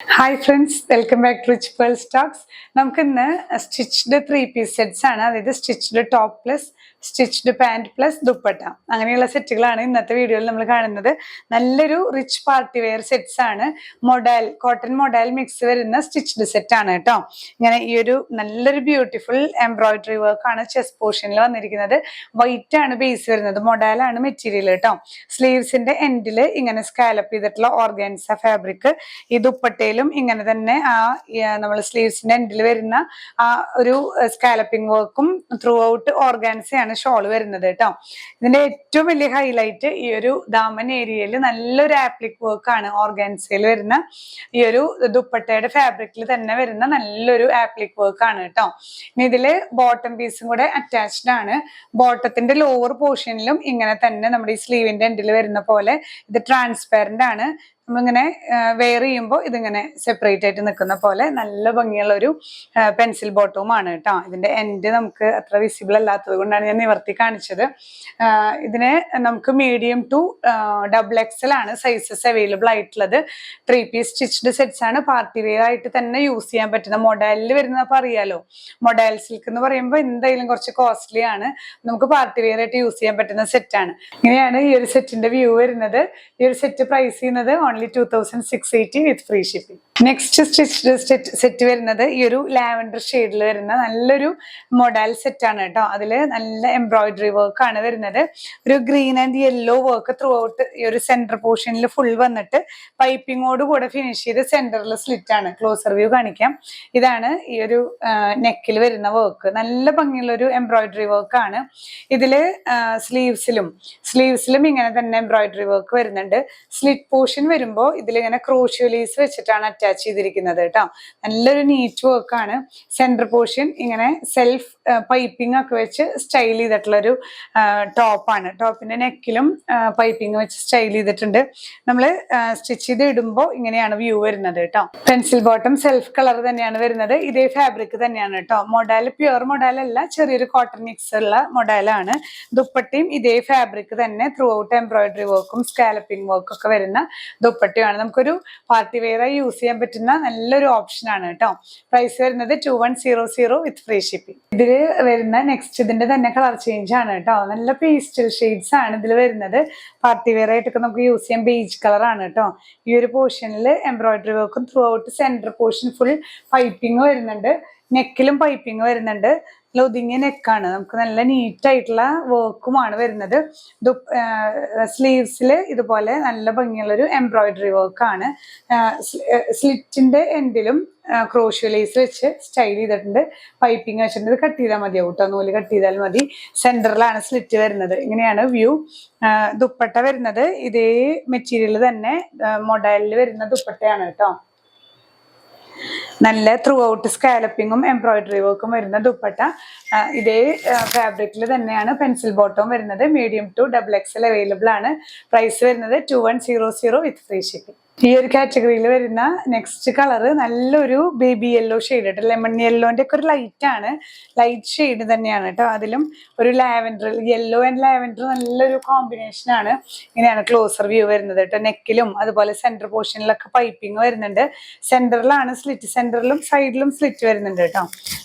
Hi friends, welcome back to Rich Pearl Stocks. നമുക്ക് ഇന്ന് stitched 3 piece sets ആണ്, അതായത് stitched top plus stitched pant plus dupatta അങ്ങനെയുള്ള സെറ്റുകളാണ് ഇന്നത്തെ വീഡിയോയിൽ നമ്മൾ കാണുന്നത്. നല്ലൊരു റിച്ച് പാർട്ടി വെയർ സെറ്റ്സ് ആണ്. കോട്ടൺ മൊഡാൽ മിക്സ് വരുന്ന സ്റ്റിച്ച്ഡ് സെറ്റ് ആണ് കേട്ടോ. ഇങ്ങനെ ഈ ഒരു നല്ലൊരു ബ്യൂട്ടിഫുൾ എംബ്രോയിഡറി വർക്ക് ആണ് ചെസ്റ്റ് പോർഷനിൽ വന്നിരിക്കുന്നത്. വൈറ്റ് ആണ് ബേസ് വരുന്നത്, മൊഡാലാണ് മെറ്റീരിയൽ കേട്ടോ. സ്ലീവ്സിന്റെ എൻഡിൽ ഇങ്ങനെ സ്കാലപ്പ് ചെയ്തിട്ടുള്ള ഓർഗാൻസ ഫാബ്രിക്, ഈ ദുപ്പട്ടയിലും ഇങ്ങനെ തന്നെ നമ്മൾ സ്ലീവ്സിന്റെ എൻഡിൽ വരുന്ന ആ ഒരു സ്കാലപ്പിംഗ് വർക്കും ത്രൂ ഔട്ട് ഓർഗാൻസയാണ് ഷോള് വരുന്നത് കേട്ടോ. ഇതിന്റെ ഏറ്റവും വലിയ ഹൈലൈറ്റ് ഈ ഒരു ദാമൻ ഏരിയയിൽ നല്ലൊരു ആപ്ലിക് വർക്ക് ആണ്. ഓർഗാൻസയിൽ വരുന്ന ഈ ഒരു ദുപ്പട്ടയുടെ ഫാബ്രിക്കിൽ തന്നെ വരുന്ന നല്ലൊരു ആപ്ലിക് വർക്ക് ആണ് കേട്ടോ. ഇനി ഇതില് ബോട്ടം പീസും കൂടെ അറ്റാച്ച്ഡ് ആണ്. ബോട്ടത്തിന്റെ ലോവർ പോർഷനിലും ഇങ്ങനെ തന്നെ നമ്മുടെ ഈ സ്ലീവിന്റെ എൻഡിൽ വരുന്ന പോലെ ഇത് ട്രാൻസ്പാരന്റ് ആണ്. നമ്മളിങ്ങനെ വെയർ ചെയ്യുമ്പോൾ ഇതിങ്ങനെ സെപ്പറേറ്റ് ആയിട്ട് നിൽക്കുന്ന പോലെ നല്ല ഭംഗിയുള്ള ഒരു പെൻസിൽ ബോട്ടവും ആണ് കേട്ടോ. ഇതിന്റെ എൻഡ് നമുക്ക് അത്ര വിസിബിൾ അല്ലാത്തത് കൊണ്ടാണ് ഞാൻ നിവർത്തി കാണിച്ചത്. ഇതിന് നമുക്ക് മീഡിയം ടു XXL ആണ് സൈസസ് അവൈലബിൾ ആയിട്ടുള്ളത്. 3 പീസ് സ്റ്റിച്ച്ഡ് സെറ്റ്സ് ആണ്. പാർട്ടി വെയർ ആയിട്ട് തന്നെ യൂസ് ചെയ്യാൻ പറ്റുന്ന മൊഡാലിൽ വരുന്നപ്പോൾ അറിയാലോ, മൊഡാൽ സിൽക്ക് എന്ന് പറയുമ്പോൾ എന്തായാലും കുറച്ച് കോസ്റ്റ്ലി ആണ്. നമുക്ക് പാർട്ടി വെയർ ആയിട്ട് യൂസ് ചെയ്യാൻ പറ്റുന്ന സെറ്റാണ്. ഇങ്ങനെയാണ് ഈ ഒരു സെറ്റിന്റെ വ്യൂ വരുന്നത്. ഈ ഒരു സെറ്റ് പ്രൈസ് ചെയ്യുന്നത് only 2680 with free shipping. Next stitched set വരുന്നത് ഈ ഒരു ലാവൻഡർ ഷെയ്ഡിൽ വരുന്ന നല്ലൊരു മൊഡാൽ സെറ്റ് ആണ് കേട്ടോ. അതില് നല്ല എംബ്രോയിഡറി വർക്ക് ആണ് വരുന്നത്. ഒരു green and yellow work through out ഈ ഒരു സെന്റർ പോർഷനിൽ ഫുൾ വന്നിട്ട് പൈപ്പിങ്ങോട് കൂടെ ഫിനിഷ് ചെയ്ത് സെന്ററിൽ സ്ലിറ്റ് ആണ്. ക്ലോസർ വ്യൂ കാണിക്കാം. ഇതാണ് ഈ ഒരു നെക്കിൽ വരുന്ന വർക്ക്. നല്ല ഭംഗിയുള്ള ഒരു എംബ്രോയിഡറി വർക്ക് ആണ്. ഇതില് സ്ലീവ്സിലും ഇങ്ങനെ തന്നെ എംബ്രോയിഡറി വർക്ക് വരുന്നുണ്ട്. സ്ലിറ്റ് പോർഷൻ വരുമ്പോൾ ഇതിലിങ്ങനെ ക്രോഷ്യോലീസ് വെച്ചിട്ടാണ് അറ്റാച്ച് ചെയ്തിരിക്കുന്നത് കേട്ടോ. നല്ലൊരു നീറ്റ് വർക്ക് ആണ്. സെന്റർ പോർഷൻ ഇങ്ങനെ സെൽഫ് പൈപ്പിംഗ് ഒക്കെ വെച്ച് സ്റ്റൈൽ ചെയ്തിട്ടുള്ളൊരു ടോപ്പാണ്. ടോപ്പിന്റെ നെക്കിലും പൈപ്പിംഗ് വെച്ച് സ്റ്റൈൽ ചെയ്തിട്ടുണ്ട്. നമ്മൾ സ്റ്റിച്ച് ചെയ്ത് ഇടുമ്പോൾ ഇങ്ങനെയാണ് വ്യൂ വരുന്നത് കേട്ടോ. പെൻസിൽ ബോട്ടം സെൽഫ് കളർ തന്നെയാണ് വരുന്നത്. ഇതേ ഫാബ്രിക് തന്നെയാണ് കേട്ടോ. മൊഡാൽ പ്യുവർ മൊഡാൽ അല്ല, ചെറിയൊരു കോട്ടൺ മിക്സ് ഉള്ള മൊഡാലാണ്. ദുപ്പട്ടയും ഇതേ ഫാബ്രിക് തന്നെ ത്രൂ ഔട്ട് എംബ്രോയിഡറി വർക്കും സ്കാലപ്പിംഗ് വർക്കും ഒക്കെ വരുന്ന ദുപ്പട്ടയാണ്. നമുക്കൊരു പാർട്ടി വെയറായി യൂസ് ചെയ്യാൻ പറ്റുന്ന നല്ലൊരു ഓപ്ഷൻ ആണ് കേട്ടോ. പ്രൈസ് വരുന്നത് 2100 വിത്ത് ഫ്രീ ഷിപ്പിംഗ്. ഇതില് വരുന്ന നെക്സ്റ്റ് ഇതിന്റെ തന്നെ കളർ ചേഞ്ച് ആണ് കേട്ടോ. നല്ല പേസ്റ്റൽ ഷെയ്ഡ്സ് ആണ് ഇതിൽ വരുന്നത്. പാർട്ടി വെയർ ആയിട്ടൊക്കെ നമുക്ക് യൂസ് ചെയ്യാൻ ബേജ് കളർ ആണ് കേട്ടോ. ഈ ഒരു പോർഷനിൽ എംബ്രോയിഡറി വർക്കും through out centre portion full piping വരുന്നുണ്ട്. നെക്കിലും പൈപ്പിംഗ് വരുന്നുണ്ട്. ഒതുങ്ങിയ നെക്കാണ്. നമുക്ക് നല്ല നീറ്റ് ആയിട്ടുള്ള വർക്കുമാണ് വരുന്നത്. സ്ലീവ്സിൽ ഇതുപോലെ നല്ല ഭംഗിയുള്ളൊരു എംബ്രോയിഡറി വർക്കാണ്. സ്ലിറ്റിന്റെ എൻഡിലും ക്രോഷ്യോ ലേസ് വെച്ച് സ്റ്റൈൽ ചെയ്തിട്ടുണ്ട്. പൈപ്പിംഗ് വെച്ചിട്ടുണ്ട്. ഇത് കട്ട് ചെയ്താൽ മതിയാവും കേട്ടോ. നൂല് കട്ട് ചെയ്താൽ മതി. സെന്ററിലാണ് സ്ലിറ്റ് വരുന്നത്. ഇങ്ങനെയാണ് വ്യൂ. ദുപ്പട്ട വരുന്നത് ഇതേ മെറ്റീരിയൽ തന്നെ മൊഡാലിൽ വരുന്ന ദുപ്പട്ടയാണ് കേട്ടോ. നല്ല ത്രൂ ഔട്ട് സ്കാലപ്പിങ്ങും എംബ്രോയിഡറി വർക്കും വരുന്ന ദുപ്പട്ട. ഇതേ ഫാബ്രിക്കിൽ തന്നെയാണ് പെൻസിൽ ബോട്ടം വരുന്നത്. മീഡിയം ടു XXL അവൈലബിൾ ആണ്. പ്രൈസ് വരുന്നത് 2100 വിത്ത് ഫ്രീ ഷിപ്പിംഗ്. ഈ ഒരു കാറ്റഗറിയിൽ വരുന്ന നെക്സ്റ്റ് കളർ നല്ലൊരു ബേബി യെല്ലോ ഷെയ്ഡ്, ലെമൺ യെല്ലോന്റെ ഒക്കെ ഒരു ലൈറ്റ് ഷെയ്ഡ് തന്നെയാണ് കേട്ടോ. അതിലും ഒരു ലാവൻഡർ, യെല്ലോ ആൻഡ് ലാവൻഡർ നല്ലൊരു കോമ്പിനേഷൻ ആണ്. ഇങ്ങനെയാണ് ക്ലോസർ വ്യൂ വരുന്നത് കേട്ടോ. നെക്കിലും അതുപോലെ സെന്റർ പോർഷനിലൊക്കെ പൈപ്പിംഗ് വരുന്നുണ്ട്. സെന്ററിലാണ് സ്ലിറ്റ്, സെന്ററിലും സൈഡിലും സ്ലിറ്റ് വരുന്നുണ്ട് കേട്ടോ.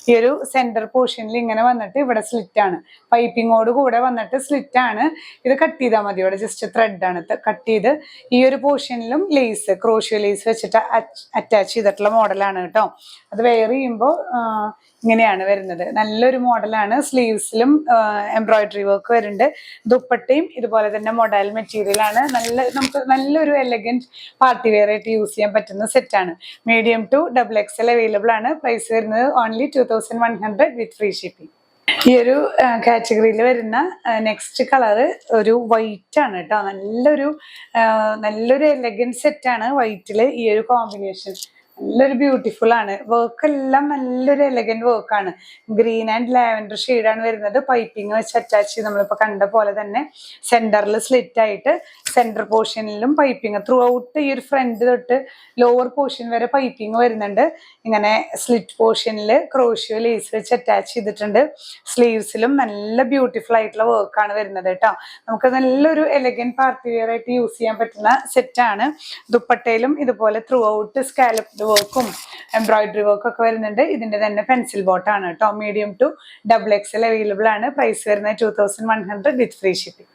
ഈ ഒരു സെന്റർ പോർഷനിൽ ഇങ്ങനെ വന്നിട്ട് ഇവിടെ സ്ലിറ്റ് ആണ്. പൈപ്പിങ്ങോട് കൂടെ വന്നിട്ട് സ്ലിറ്റ് ആണ്. ഇത് കട്ട് ചെയ്താൽ മതി. ഇവിടെ ജസ്റ്റ് ത്രെഡ് ആണ് കട്ട് ചെയ്ത്. ഈ ഒരു പോർഷനിലും ലേസ്, ക്രോഷ്യോ ലേസ് വെച്ചിട്ട് അറ്റാച്ച് ചെയ്തിട്ടുള്ള മോഡലാണ് കേട്ടോ. അത് വെയർ ചെയ്യുമ്പോൾ ഇങ്ങനെയാണ് വരുന്നത്. നല്ലൊരു മോഡലാണ്. സ്ലീവ്സിലും എംബ്രോയിഡറി വർക്ക് വരുന്നുണ്ട്. ദുപ്പട്ടയും ഇതുപോലെ തന്നെ മൊഡാൽ മെറ്റീരിയൽ ആണ്. നമുക്ക് നല്ലൊരു എലഗന്റ് പാർട്ടി വെയർ ആയിട്ട് യൂസ് ചെയ്യാൻ പറ്റുന്ന സെറ്റാണ്. മീഡിയം ടു XXL അവൈലബിൾ ആണ്. പ്രൈസ് വരുന്നത് ഓൺലി 2100 വിത്ത് ഫ്രീ ഷിപ്പിംഗ്. ഈ ഒരു കാറ്റഗറിയിൽ വരുന്ന നെക്സ്റ്റ് കളറ് ഒരു വൈറ്റ് ആണ് കേട്ടോ. നല്ലൊരു എലഗന്റ് സെറ്റ് ആണ് വൈറ്റില്. ഈ ഒരു കോമ്പിനേഷൻ നല്ലൊരു ബ്യൂട്ടിഫുൾ ആണ്. വർക്ക് എല്ലാം നല്ലൊരു എലഗന്റ് വർക്കാണ്. ഗ്രീൻ ആൻഡ് ലാവൻഡർ ഷെയ്ഡാണ് വരുന്നത്. പൈപ്പിംഗ് വെച്ച് അറ്റാച്ച് ചെയ്ത് നമ്മളിപ്പോൾ കണ്ട പോലെ തന്നെ സെന്ററിൽ സ്ലിറ്റ് ആയിട്ട് സെന്റർ പോർഷനിലും പൈപ്പിംഗ് ത്രൂ ഔട്ട് ഈ ഒരു ഫ്രണ്ട് തൊട്ട് ലോവർ പോർഷൻ വരെ പൈപ്പിംഗ് വരുന്നുണ്ട്. ഇങ്ങനെ സ്ലിറ്റ് പോർഷനിൽ ക്രോഷ്യോ ലേസ് വെച്ച് അറ്റാച്ച് ചെയ്തിട്ടുണ്ട്. സ്ലീവ്സിലും നല്ല ബ്യൂട്ടിഫുൾ ആയിട്ടുള്ള വർക്കാണ് വരുന്നത് കേട്ടോ. നമുക്ക് നല്ലൊരു എലഗന്റ് പാർട്ടി വെയർ ആയിട്ട് യൂസ് ചെയ്യാൻ പറ്റുന്ന സെറ്റാണ്. ദുപ്പട്ടയിലും ഇതുപോലെ ത്രൂ ഔട്ട് സ്കാലപ്ഡ് വർക്കും എംബ്രോയിഡറി വർക്കും ഒക്കെ വരുന്നുണ്ട്. ഇതിന്റെ തന്നെ പെൻസിൽ ബോട്ടാണ് കേട്ടോ. മീഡിയം ടു XXL അവൈലബിൾ ആണ്. പ്രൈസ് വരുന്നത് 2100 വിത്ത് ഫ്രീ ഷിപ്പിംഗ്.